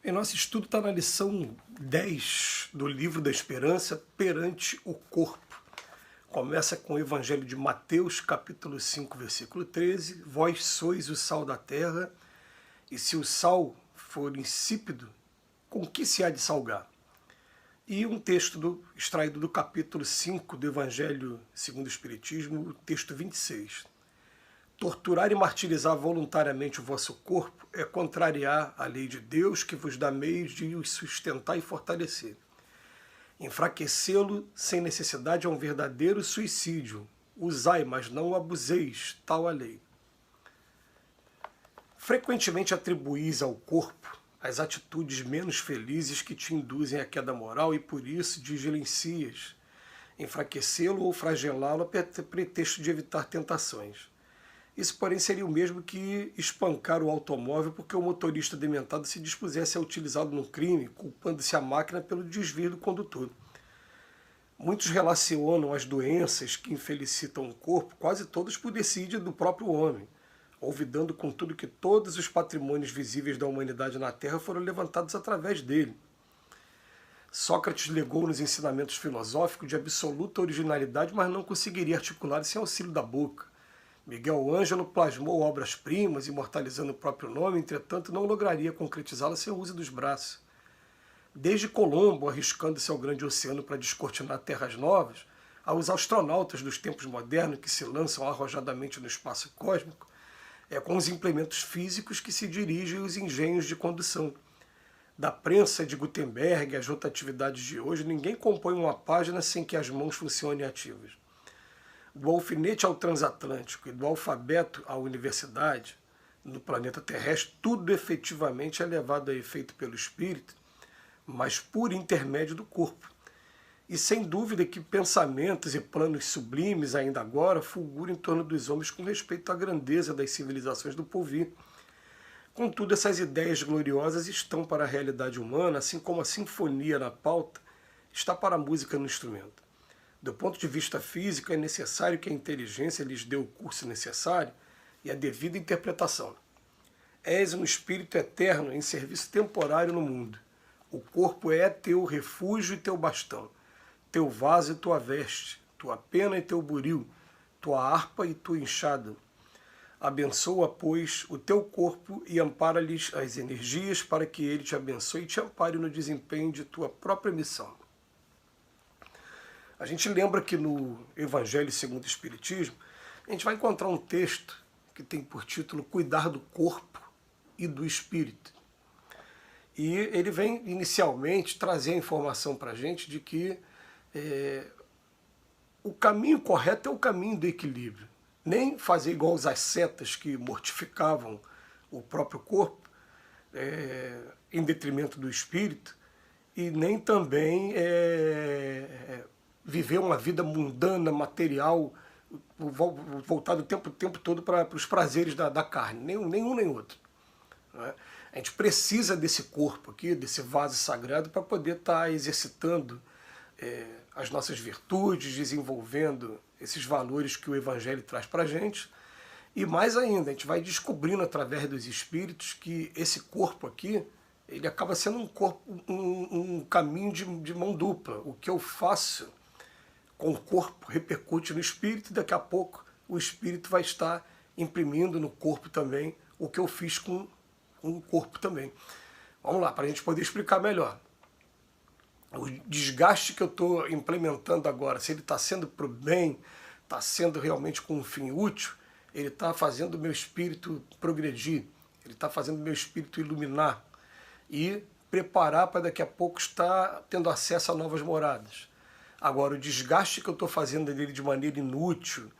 E nosso estudo está na lição 10 do Livro da Esperança, Perante o Corpo. Começa com o Evangelho de Mateus, capítulo 5, versículo 13. Vós sois o sal da terra, e se o sal for insípido, com que se há de salgar? E um texto extraído do capítulo 5 do Evangelho segundo o Espiritismo, o texto 26. Torturar e martirizar voluntariamente o vosso corpo é contrariar a lei de Deus que vos dá meios de os sustentar e fortalecer. Enfraquecê-lo sem necessidade é um verdadeiro suicídio. Usai, mas não abuseis, tal a lei. Frequentemente atribuís ao corpo as atitudes menos felizes que te induzem à queda moral e por isso diligencias enfraquecê-lo ou flagelá-lo a pretexto de evitar tentações. Isso, porém, seria o mesmo que espancar o automóvel porque o motorista dementado se dispusesse a utilizá-lo no crime, culpando-se a máquina pelo desvio do condutor. Muitos relacionam as doenças que infelicitam o corpo, quase todas por decídia do próprio homem, olvidando contudo que todos os patrimônios visíveis da humanidade na Terra foram levantados através dele. Sócrates legou nos ensinamentos filosóficos de absoluta originalidade, mas não conseguiria articular sem auxílio da boca. Miguel Ângelo plasmou obras-primas, imortalizando o próprio nome, entretanto não lograria concretizá-la sem o uso dos braços. Desde Colombo, arriscando-se ao grande oceano para descortinar terras novas, aos astronautas dos tempos modernos que se lançam arrojadamente no espaço cósmico, é com os implementos físicos que se dirigem os engenhos de condução. Da prensa de Gutenberg às rotatividades de hoje, ninguém compõe uma página sem que as mãos funcionem ativas. Do alfinete ao transatlântico e do alfabeto à universidade, no planeta terrestre, tudo efetivamente é levado a efeito pelo espírito, mas por intermédio do corpo. E sem dúvida que pensamentos e planos sublimes ainda agora fulguram em torno dos homens com respeito à grandeza das civilizações do porvir. Contudo, essas ideias gloriosas estão para a realidade humana, assim como a sinfonia na pauta está para a música no instrumento. Do ponto de vista físico, é necessário que a inteligência lhes dê o curso necessário e a devida interpretação. És um espírito eterno em serviço temporário no mundo. O corpo é teu refúgio e teu bastão, teu vaso e tua veste, tua pena e teu buril, tua harpa e tua enxada. Abençoa, pois, o teu corpo e ampara-lhes as energias para que ele te abençoe e te ampare no desempenho de tua própria missão. A gente lembra que no Evangelho segundo o Espiritismo, a gente vai encontrar um texto que tem por título Cuidar do Corpo e do Espírito. E ele vem inicialmente trazer a informação para a gente de que o caminho correto é o caminho do equilíbrio. Nem fazer igual as ascetas que mortificavam o próprio corpo em detrimento do espírito, e nem também viver uma vida mundana, material, voltado o tempo todo para os prazeres da carne, nenhum nem outro. Né? A gente precisa desse corpo aqui, desse vaso sagrado, para poder estar exercitando as nossas virtudes, desenvolvendo esses valores que o Evangelho traz para a gente. E mais ainda, a gente vai descobrindo através dos espíritos que esse corpo aqui, ele acaba sendo um caminho de mão dupla. O que eu faço com o corpo repercute no espírito, e daqui a pouco o espírito vai estar imprimindo no corpo também o que eu fiz com o corpo também. Vamos lá, para a gente poder explicar melhor. O desgaste que eu estou implementando agora, se ele está sendo para o bem, está sendo realmente com um fim útil, ele está fazendo o meu espírito progredir, ele está fazendo o meu espírito iluminar e preparar para daqui a pouco estar tendo acesso a novas moradas. Agora, o desgaste que eu estou fazendo dele de maneira inútil,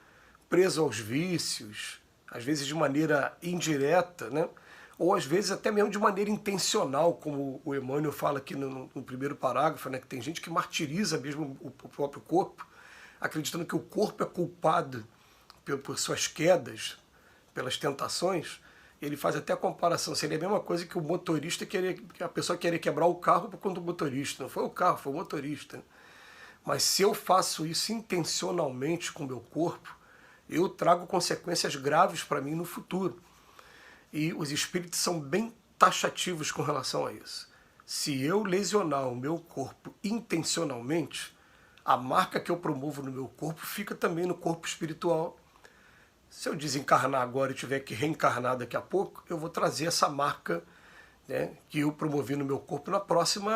preso aos vícios, às vezes de maneira indireta, né? Ou às vezes até mesmo de maneira intencional, como o Emmanuel fala aqui no primeiro parágrafo, né? Que tem gente que martiriza mesmo o próprio corpo, acreditando que o corpo é culpado por suas quedas, pelas tentações. Ele faz até a comparação, seria a mesma coisa que o motorista que a pessoa querer quebrar o carro por conta do motorista. Não foi o carro, foi o motorista. Mas se eu faço isso intencionalmente com o meu corpo, eu trago consequências graves para mim no futuro. E os espíritos são bem taxativos com relação a isso. Se eu lesionar o meu corpo intencionalmente, a marca que eu promovo no meu corpo fica também no corpo espiritual. Se eu desencarnar agora e tiver que reencarnar daqui a pouco, eu vou trazer essa marca, né, que eu promovi no meu corpo na próxima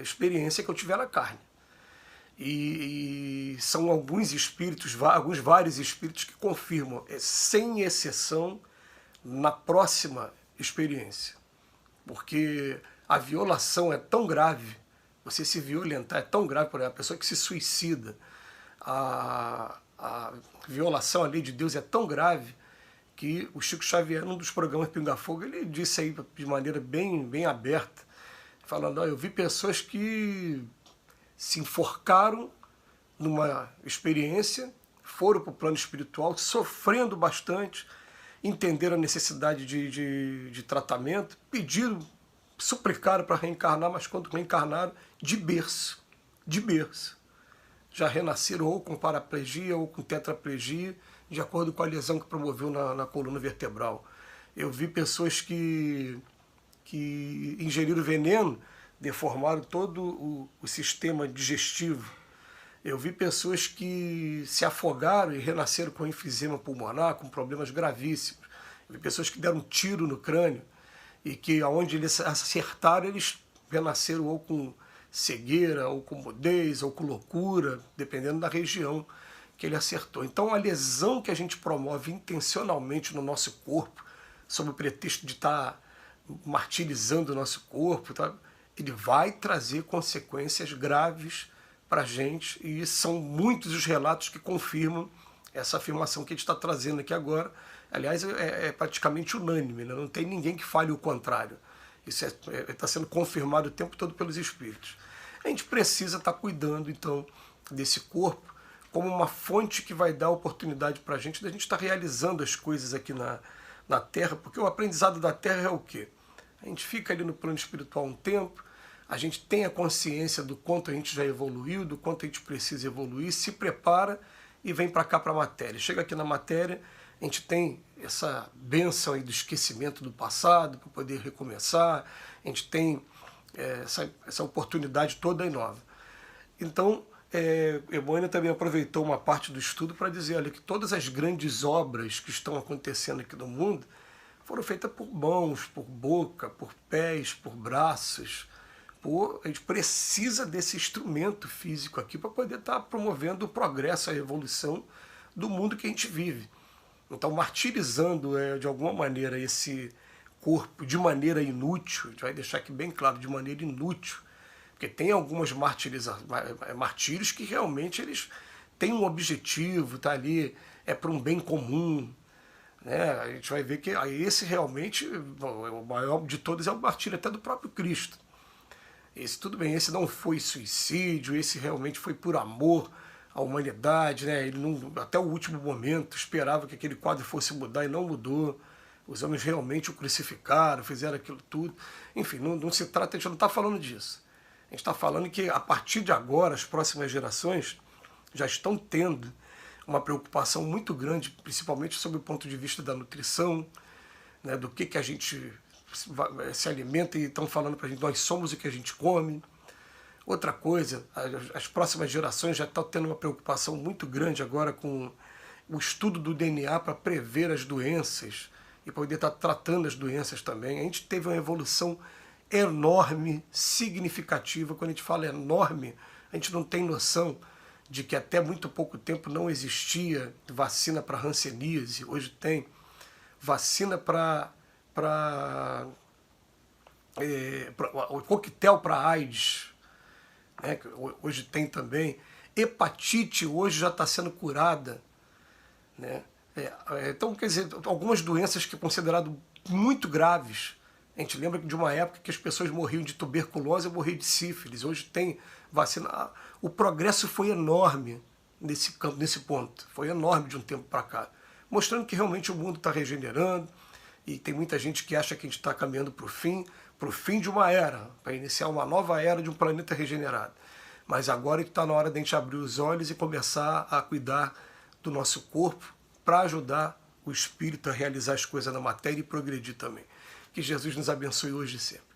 experiência que eu tiver na carne. E são alguns espíritos, vários espíritos que confirmam, sem exceção, na próxima experiência. Porque a violação é tão grave, você se violentar é tão grave, por exemplo, a pessoa que se suicida, a violação à lei de Deus é tão grave que o Chico Xavier, num dos programas Pinga Fogo, ele disse aí de maneira bem aberta, falando, eu vi pessoas que se enforcaram numa experiência, foram para o plano espiritual, sofrendo bastante, entenderam a necessidade de tratamento, pediram, suplicaram para reencarnar, mas quando reencarnaram, de berço, já renasceram ou com paraplegia ou com tetraplegia, de acordo com a lesão que promoveu na coluna vertebral. Eu vi pessoas que ingeriram veneno, deformaram todo o sistema digestivo. Eu vi pessoas que se afogaram e renasceram com enfisema pulmonar, com problemas gravíssimos. Eu vi pessoas que deram um tiro no crânio e que, aonde eles acertaram, eles renasceram ou com cegueira, ou com mudez, ou com loucura, dependendo da região que ele acertou. Então, a lesão que a gente promove intencionalmente no nosso corpo, sob o pretexto de estar martirizando o nosso corpo, tá? Ele vai trazer consequências graves para a gente, e são muitos os relatos que confirmam essa afirmação que a gente está trazendo aqui agora. Aliás, é praticamente unânime, né? Não tem ninguém que fale o contrário. Isso está sendo confirmado o tempo todo pelos espíritos. A gente precisa estar cuidando, então, desse corpo como uma fonte que vai dar oportunidade para a gente estar realizando as coisas aqui na Terra, porque o aprendizado da Terra é o quê? A gente fica ali no plano espiritual um tempo, a gente tem a consciência do quanto a gente já evoluiu, do quanto a gente precisa evoluir, se prepara e vem para cá, para a matéria. Chega aqui na matéria, a gente tem essa bênção aí do esquecimento do passado, para poder recomeçar, a gente tem essa oportunidade toda aí nova. Então, Emmanuel também aproveitou uma parte do estudo para dizer, olha, que todas as grandes obras que estão acontecendo aqui no mundo foram feitas por mãos, por boca, por pés, por braços. A gente precisa desse instrumento físico aqui para poder estar promovendo o progresso, a evolução do mundo que a gente vive. Então, martirizando de alguma maneira esse corpo de maneira inútil, a gente vai deixar aqui bem claro, de maneira inútil, porque tem algumas martírios que realmente eles têm um objetivo, tá ali, é para um bem comum, né? A gente vai ver que esse realmente, o maior de todos é o martírio até do próprio Cristo. Esse, tudo bem, esse não foi suicídio, esse realmente foi por amor à humanidade, né? Ele não, até o último momento esperava que aquele quadro fosse mudar e não mudou. Os homens realmente o crucificaram, fizeram aquilo tudo. Enfim, não se trata, a gente não está falando disso. A gente está falando que a partir de agora, as próximas gerações já estão tendo uma preocupação muito grande, principalmente sob o ponto de vista da nutrição, né, do que a gente se alimenta, e estão falando para a gente, nós somos o que a gente come. Outra coisa, as próximas gerações já estão tendo uma preocupação muito grande agora com o estudo do DNA para prever as doenças e poder estar tratando as doenças também. A gente teve uma evolução enorme, significativa. Quando a gente fala enorme, a gente não tem noção de que até muito pouco tempo não existia vacina para hanseníase. Hoje tem vacina para o coquetel para AIDS, né? Hoje tem também. Hepatite hoje já está sendo curada, né? Então, quer dizer, algumas doenças que são consideradas muito graves. A gente lembra de uma época que as pessoas morriam de tuberculose ou morriam de sífilis. Hoje tem vacina. O progresso foi enorme nesse ponto. Foi enorme de um tempo para cá. Mostrando que realmente o mundo está regenerando. E tem muita gente que acha que a gente está caminhando para o fim de uma era, para iniciar uma nova era de um planeta regenerado. Mas agora está na hora de a gente abrir os olhos e começar a cuidar do nosso corpo para ajudar o espírito a realizar as coisas na matéria e progredir também. Que Jesus nos abençoe hoje e sempre.